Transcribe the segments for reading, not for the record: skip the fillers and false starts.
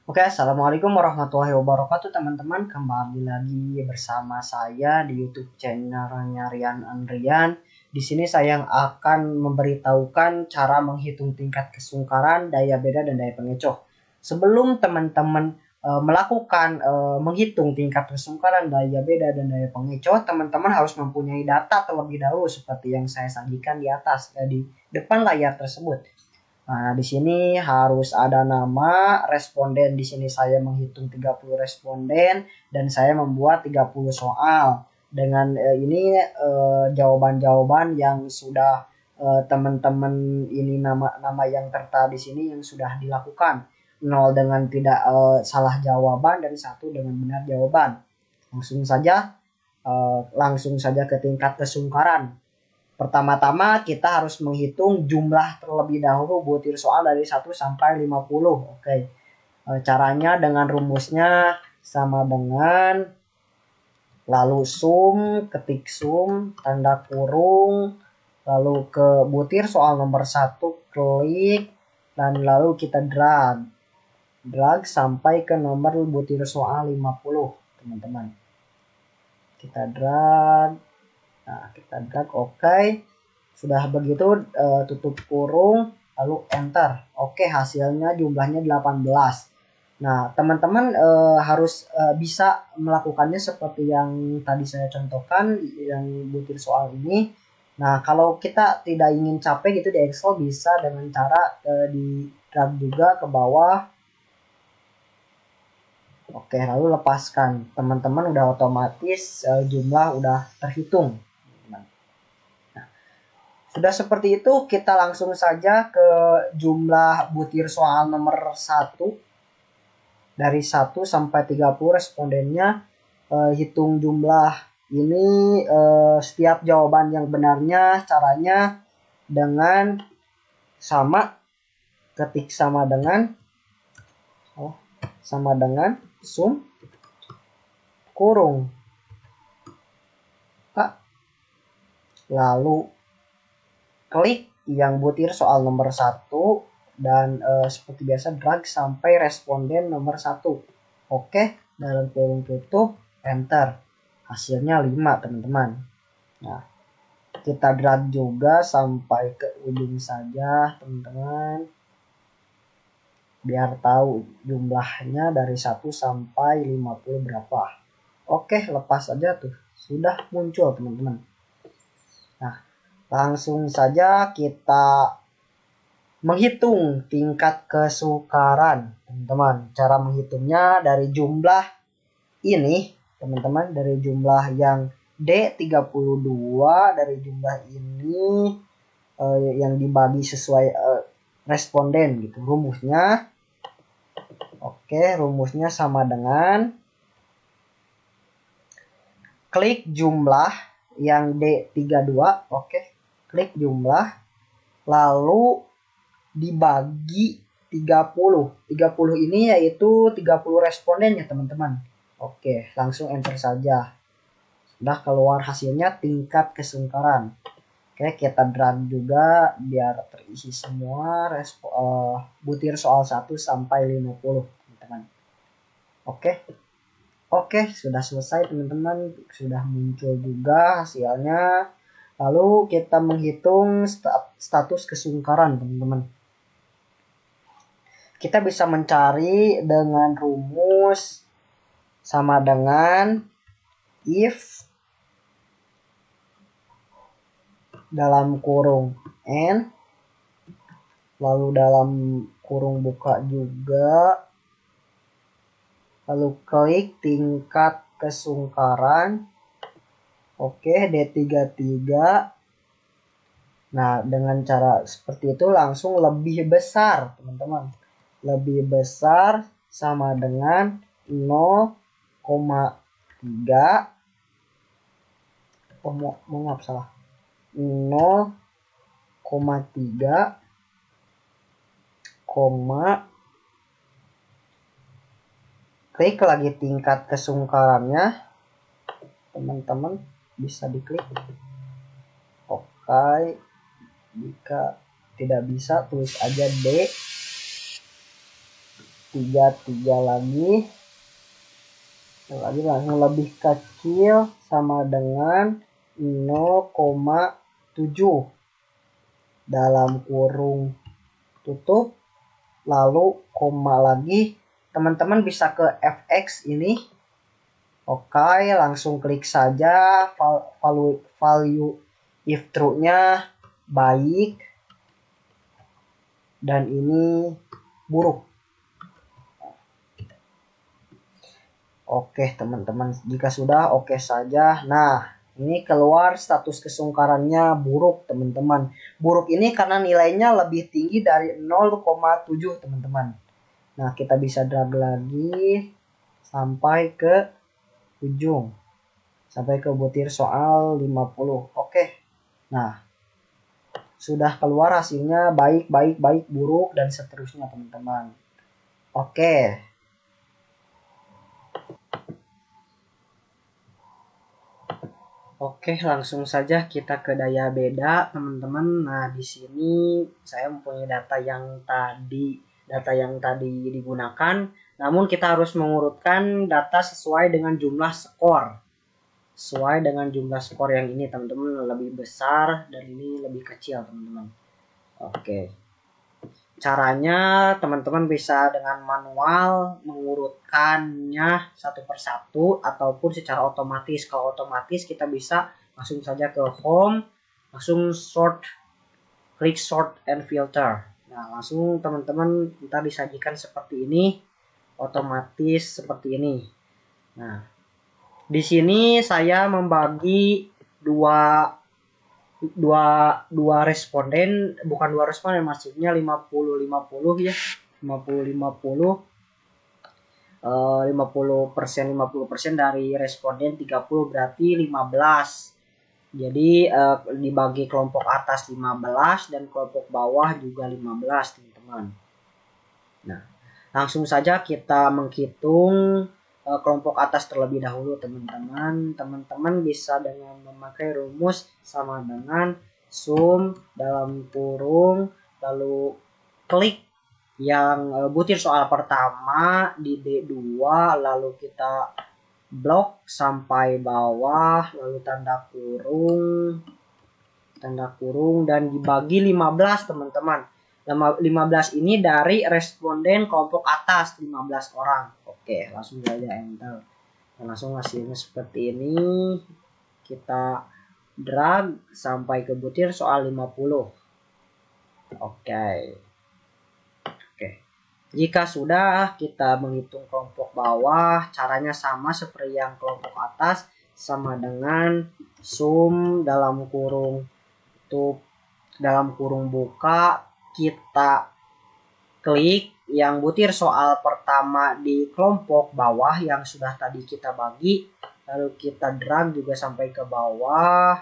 Oke, assalamualaikum warahmatullahi wabarakatuh teman-teman. Kembali lagi bersama saya di YouTube channelnya Rian Andrian. Di sini saya yang akan memberitahukan cara menghitung tingkat kesungkaran, daya beda, dan daya pengecoh. Sebelum teman-teman melakukan menghitung tingkat kesungkaran, daya beda, dan daya pengecoh, teman-teman harus mempunyai data terlebih dahulu seperti yang saya sajikan di atas di depan layar tersebut. Nah, di sini harus ada nama responden. Di sini saya menghitung 30 responden dan saya membuat 30 soal. Dengan ini jawaban-jawaban yang sudah teman-teman ini nama-nama yang tertera di sini yang sudah dilakukan. 0 dengan tidak salah jawaban dan 1 dengan benar jawaban. Langsung saja ke tingkat kesungkaran. Pertama-tama kita harus menghitung jumlah terlebih dahulu butir soal dari 1 sampai 50. Oke. Caranya dengan rumusnya sama dengan lalu ketik tanda kurung, lalu ke butir soal nomor 1 klik, dan lalu kita drag. Drag sampai ke nomor butir soal 50, teman-teman. Kita drag. Nah, kita drag oke. Sudah begitu tutup kurung lalu enter. Oke, hasilnya jumlahnya 18. Nah, teman-teman harus bisa melakukannya seperti yang tadi saya contohkan yang butir soal ini. Nah, kalau kita tidak ingin capek gitu di Excel bisa dengan cara di drag juga ke bawah. Oke, lalu lepaskan. Teman-teman udah otomatis jumlah udah terhitung. Sudah seperti itu, kita langsung saja ke jumlah butir soal nomor 1. Dari 1 sampai 30 respondennya. Hitung jumlah ini setiap jawaban yang benarnya caranya dengan sama, ketik sama dengan sum kurung. Lalu klik yang butir soal nomor 1 dan seperti biasa drag sampai responden nomor 1. Oke, dalam kurung tutup, enter. Hasilnya 5, teman-teman. Nah, kita drag juga sampai ke ujung saja, teman-teman. Biar tahu jumlahnya dari 1 sampai 50 berapa. Oke, lepas aja tuh. Sudah muncul, teman-teman. Nah, langsung saja kita menghitung tingkat kesukaran, teman-teman. Cara menghitungnya dari jumlah ini, teman-teman, dari jumlah yang D32, dari jumlah ini yang dibagi sesuai responden gitu. Rumusnya sama dengan klik jumlah yang D32, klik jumlah lalu dibagi 30. 30 ini yaitu 30 responden ya, teman-teman. Oke, langsung enter saja. Sudah keluar hasilnya tingkat kesungkaran. Oke, kita drag juga biar terisi semua butir soal 1 sampai 50, teman-teman. Oke, sudah selesai, teman-teman. Sudah muncul juga hasilnya. Lalu kita menghitung status kesungkaran, teman-teman. Kita bisa mencari dengan rumus sama dengan if dalam kurung n, lalu dalam kurung buka juga, lalu klik tingkat kesungkaran. Oke, D33. Nah, dengan cara seperti itu langsung lebih besar, teman-teman. Lebih besar sama dengan 0,3. Maaf, salah. 0,3, klik lagi tingkat kesungkarannya, teman-teman bisa diklik. Oke, jika tidak bisa tulis aja D. 3 lagi langsung lebih kecil sama dengan 0,7 dalam kurung tutup, lalu koma lagi. Teman-teman bisa ke fx ini. Oke, langsung klik saja value if true-nya baik dan ini buruk. Oke teman-teman, jika sudah oke saja. Nah, ini keluar status kesungkarannya buruk teman-teman. Buruk ini karena nilainya lebih tinggi dari 0,7 teman-teman. Nah, kita bisa drag lagi sampai ke ujung. Sampai ke butir soal 50. Oke. Nah, sudah keluar hasilnya baik, buruk, dan seterusnya teman-teman. Oke. Oke, langsung saja kita ke daya beda, teman-teman. Nah, di sini saya mempunyai data yang tadi digunakan. Namun kita harus mengurutkan data sesuai dengan jumlah skor. Sesuai dengan jumlah skor yang ini, teman-teman, lebih besar dan ini lebih kecil, teman-teman. Oke. Caranya teman-teman bisa dengan manual mengurutkannya satu persatu ataupun secara otomatis. Kalau otomatis kita bisa langsung saja ke home, langsung klik sort and filter. Nah, langsung teman-teman ntar disajikan seperti ini, otomatis seperti ini. Nah, di sini saya membagi dua responden, bukan dua responden, maksudnya 50-50 ya, 50-50, 50% dari responden 30 berarti 15. Jadi dibagi kelompok atas 15 dan kelompok bawah juga 15 teman-teman. Nah, langsung saja kita menghitung kelompok atas terlebih dahulu teman-teman. Teman-teman bisa dengan memakai rumus sama dengan sum dalam kurung lalu klik yang butir soal pertama di D2 lalu kita blok sampai bawah lalu tanda kurung dan dibagi 15 teman-teman. 15 ini dari responden kelompok atas 15 orang. Oke, langsung saja enter. Dan langsung hasilnya seperti ini. Kita drag sampai ke butir soal 50. Oke. Jika sudah, kita menghitung kelompok bawah. Caranya sama seperti yang kelompok atas, sama dengan sum dalam kurung tutup dalam kurung buka. Kita klik yang butir soal pertama di kelompok bawah yang sudah tadi kita bagi, lalu kita drag juga sampai ke bawah,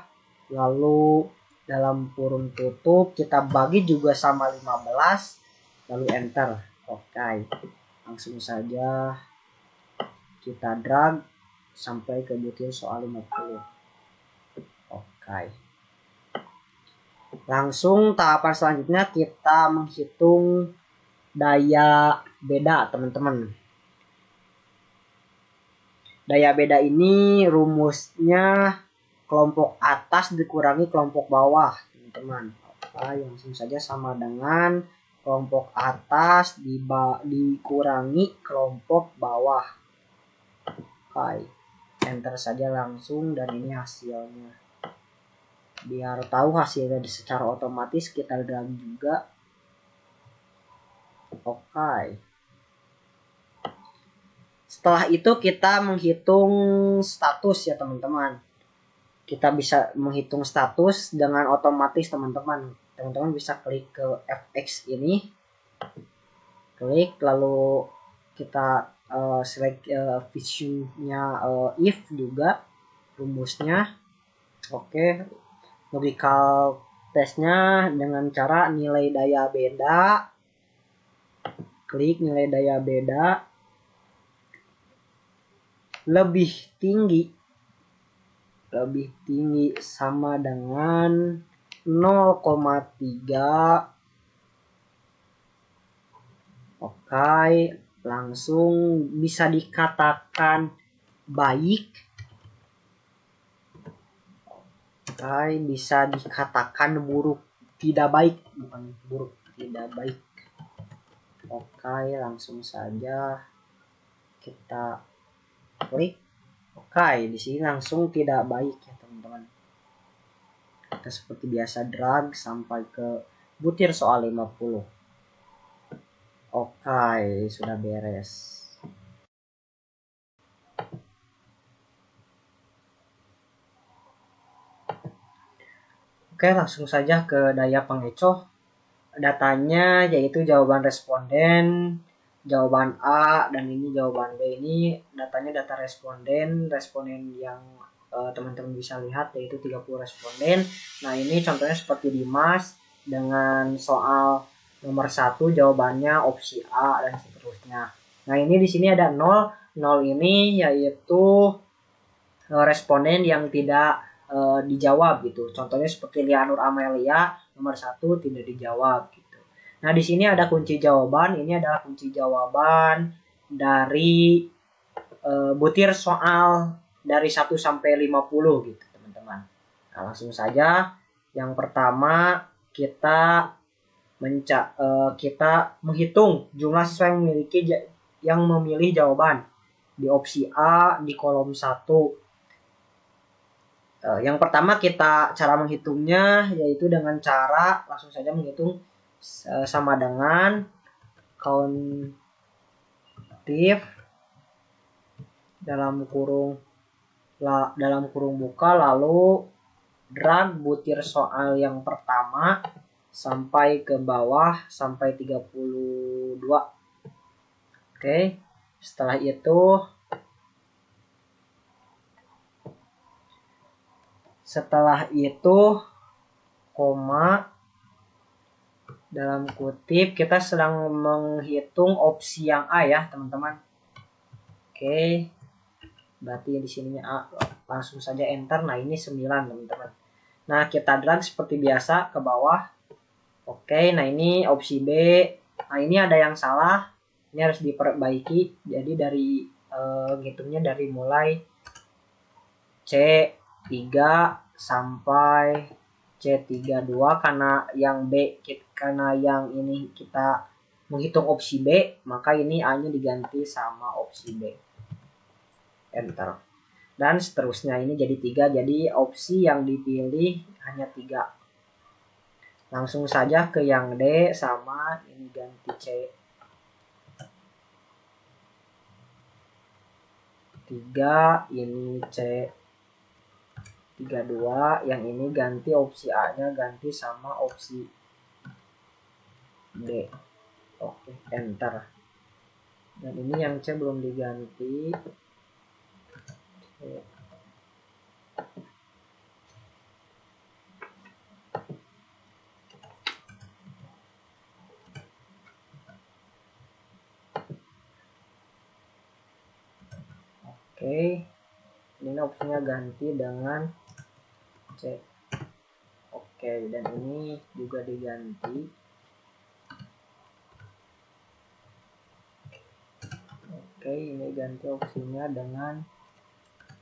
lalu dalam kurung tutup kita bagi juga sama 15, lalu enter. Oke, langsung saja kita drag sampai ke butir soal 50. Oke. Langsung tahapan selanjutnya kita menghitung daya beda teman-teman. Daya beda ini rumusnya kelompok atas dikurangi kelompok bawah teman-teman. Oke, langsung saja sama dengan kelompok atas dikurangi kelompok bawah. Oke, enter saja langsung dan ini hasilnya. Biar tahu hasilnya secara otomatis kita drag juga. Oke. Setelah itu kita menghitung status ya teman-teman. Kita bisa menghitung status dengan otomatis teman-teman. Teman-teman bisa klik ke fx ini. Klik lalu kita select value-nya if juga rumusnya. Oke. Logical testnya dengan cara nilai daya beda. Klik nilai daya beda lebih tinggi sama dengan 0,3. Oke, langsung bisa dikatakan baik. Oke, bisa dikatakan buruk. Tidak baik, bukan buruk, tidak baik. Oke, langsung saja kita klik. Oke, di sini langsung tidak baik ya teman-teman. Kita seperti biasa drag sampai ke butir soal 50. Oke, sudah beres. Oke, langsung saja ke daya pengecoh. Datanya yaitu jawaban responden, jawaban A, dan ini jawaban B. Ini datanya data responden yang teman-teman bisa lihat yaitu 30 responden. Nah, ini contohnya seperti Dimas dengan soal nomor 1 jawabannya opsi A dan seterusnya. Nah, ini di sini ada 0. 0 ini yaitu responden yang tidak dijawab gitu. Contohnya seperti Lianur Amelia nomor 1 tidak dijawab gitu. Nah, di sini ada kunci jawaban. Ini adalah kunci jawaban dari butir soal dari 1 sampai 50 gitu, teman-teman. Nah, langsung saja. Yang pertama kita menghitung jumlah siswa yang memilih jawaban di opsi A di kolom 1. Yang pertama cara menghitungnya yaitu dengan cara langsung saja menghitung sama dengan countif dalam kurung buka, lalu drag butir soal yang pertama sampai ke bawah sampai 32. Oke, setelah itu koma dalam kutip, kita sedang menghitung opsi yang A ya teman-teman. Oke, berarti di sininya A, langsung saja enter. Nah, ini 9 teman-teman. Nah, kita drag seperti biasa ke bawah. Oke, nah ini opsi B. Nah, ini ada yang salah, ini harus diperbaiki. Jadi dari ngitungnya dari mulai C3 sampai C32, karena yang ini kita menghitung opsi B, maka ini A-nya diganti sama opsi B. Enter. Dan seterusnya ini jadi 3, jadi opsi yang dipilih hanya 3. Langsung saja ke yang D, sama ini ganti C. 3, ini C. 32, yang ini ganti opsi A-nya ganti sama opsi D. Oke, enter. Dan ini yang C belum diganti. Oke, ini opsinya ganti dengan C. Oke, dan ini juga diganti. Oke, ini ganti opsinya dengan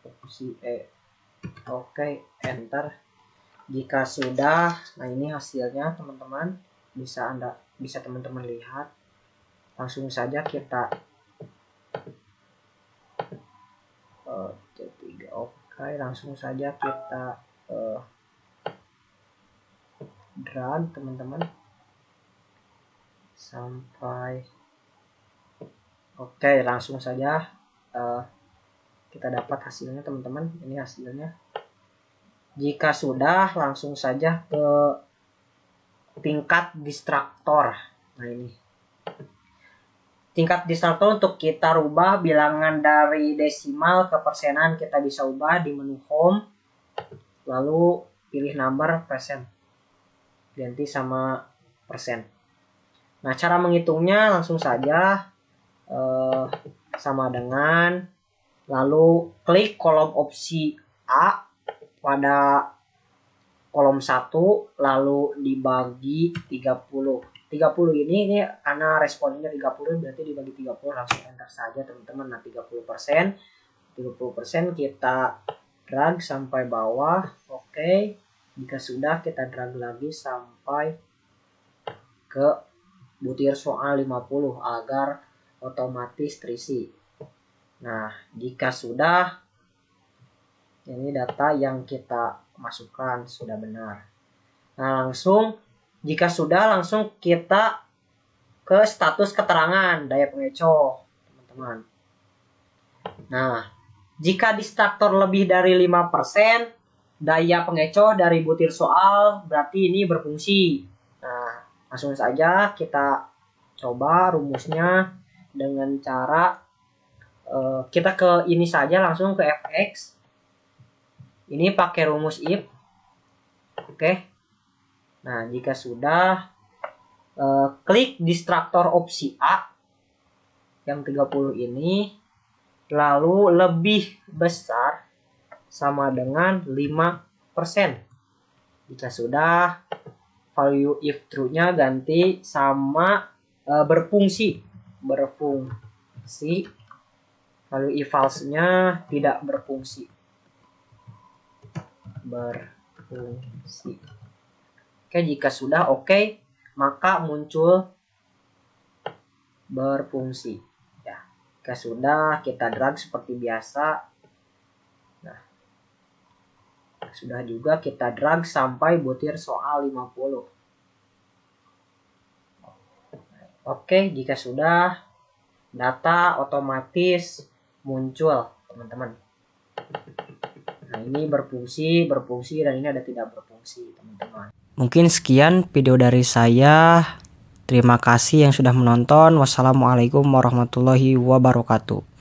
opsi E. Oke, enter. Jika sudah, nah ini hasilnya teman-teman, bisa teman-teman lihat. Langsung saja kita C3. Oke, langsung saja kita drag teman-teman sampai. Oke, langsung saja kita dapat hasilnya teman-teman. Ini hasilnya. Jika sudah, langsung saja ke tingkat distraktor. Nah, ini tingkat distraktor untuk kita rubah bilangan dari desimal ke persenan, kita bisa ubah di menu home, lalu pilih number persen, ganti sama persen. Nah, cara menghitungnya langsung saja sama dengan, lalu klik kolom opsi A pada kolom 1, lalu dibagi 30. 30 ini karena responnya 30 berarti dibagi 30 langsung enter saja teman-teman. Nah 30% kita drag sampai bawah. Oke. Jika sudah kita drag lagi sampai ke butir soal 50 agar otomatis terisi. Nah jika sudah, ini data yang kita masukkan sudah benar. Nah jika sudah langsung kita ke status keterangan daya pengecoh teman-teman. Nah jika distraktor lebih dari 5% daya pengecoh dari butir soal berarti ini berfungsi. Nah langsung saja kita coba rumusnya dengan cara kita ke ini saja, langsung ke fx. Ini pakai rumus if. Oke. Nah jika sudah, klik distraktor opsi A yang 30 ini, lalu lebih besar sama dengan 5%. Jika sudah, value if true-nya ganti sama berfungsi. Value if false-nya tidak berfungsi. Oke, jika sudah oke, maka muncul berfungsi. Ya, jika sudah kita drag seperti biasa. Nah, sudah juga kita drag sampai butir soal 50. Oke, jika sudah, data otomatis muncul teman-teman. Nah ini berfungsi dan ini ada tidak berfungsi teman-teman. Mungkin sekian video dari saya. Terima kasih yang sudah menonton. Wassalamualaikum warahmatullahi wabarakatuh.